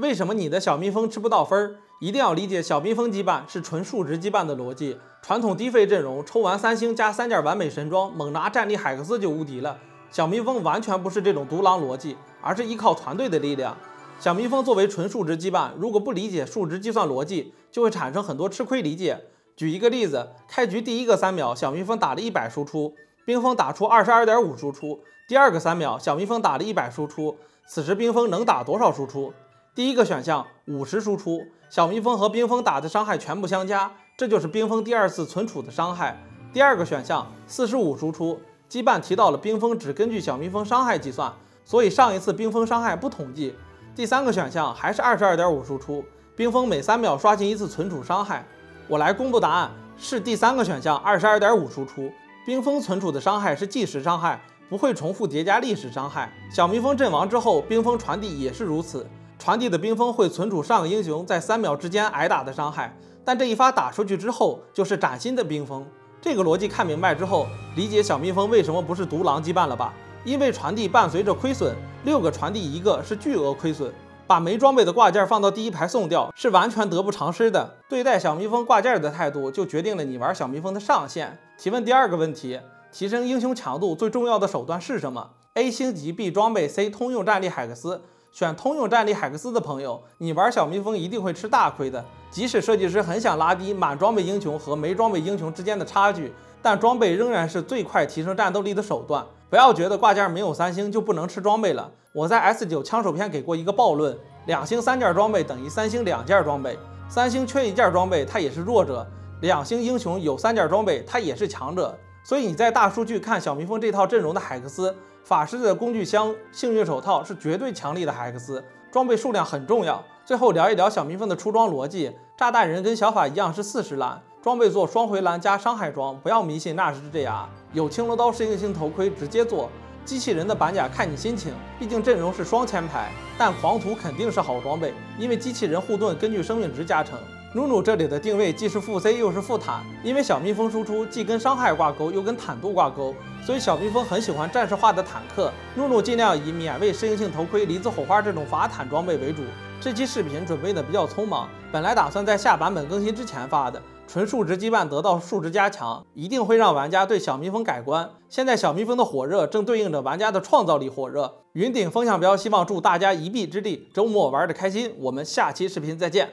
为什么你的小蜜蜂吃不到分儿？一定要理解小蜜蜂羁绊是纯数值羁绊的逻辑。传统低费阵容抽完3星加3件完美神装，猛拿战力海克斯就无敌了。小蜜蜂完全不是这种独狼逻辑，而是依靠团队的力量。小蜜蜂作为纯数值羁绊，如果不理解数值计算逻辑，就会产生很多吃亏理解。举一个例子，开局第一个3秒，小蜜蜂打了100输出，冰封打出22.5输出。第二个3秒，小蜜蜂打了100输出，此时冰封能打多少输出？第一个选项50输出，小蜜蜂和冰封打的伤害全部相加，这就是冰封第二次存储的伤害。第二个选项45输出，羁绊提到了冰封只根据小蜜蜂伤害计算，所以上一次冰封伤害不统计。第三个选项还是22.5输出，冰封每3秒刷新1次存储伤害。我来公布答案，是第三个选项22.5输出。冰封存储的伤害是计时伤害，不会重复叠加历史伤害。小蜜蜂阵亡之后，冰封传递也是如此。传递的冰封会存储上个英雄在3秒之间挨打的伤害，但这一发打出去之后就是崭新的冰封。这个逻辑看明白之后，理解小蜜蜂为什么不是独狼羁绊了吧？因为传递伴随着亏损，6个传递1个是巨额亏损。把没装备的挂件放到第一排送掉是完全得不偿失的。对待小蜜蜂挂件的态度，就决定了你玩小蜜蜂的上限。提问第二个问题，提升英雄强度最重要的手段是什么 ？A 星级 B 装备 C 通用战力海克斯。选通用战力海克斯的朋友，你玩小蜜蜂一定会吃大亏的。即使设计师很想拉低满装备英雄和没装备英雄之间的差距，但装备仍然是最快提升战斗力的手段。不要觉得挂件没有3星就不能吃装备了。我在 S9 枪手篇给过一个暴论，2星3件装备等于3星2件装备，3星缺1件装备它也是弱者，2星英雄有3件装备它也是强者。所以你在大数据看小蜜蜂这套阵容的海克斯，法师的工具箱、幸运手套是绝对强力的海克斯，装备数量很重要。最后聊一聊小蜜蜂的出装逻辑，炸弹人跟小法一样是40蓝，装备做双回蓝加伤害装，不要迷信那是这样。有青罗刀适应性头盔直接做，机器人的板甲看你心情，毕竟阵容是双签牌，但狂徒肯定是好装备，因为机器人护盾根据生命值加成。努努这里的定位既是副 C 又是副坦，因为小蜜蜂输出既跟伤害挂钩又跟坦度挂钩，所以小蜜蜂很喜欢战士化的坦克。努努尽量以免卫适应性头盔、离子火花这种法坦装备为主。这期视频准备的比较匆忙，本来打算在下版本更新之前发的，纯数值羁绊得到数值加强，一定会让玩家对小蜜蜂改观。现在小蜜蜂的火热正对应着玩家的创造力火热。云顶风向标希望祝大家一臂之力，周末玩得开心。我们下期视频再见。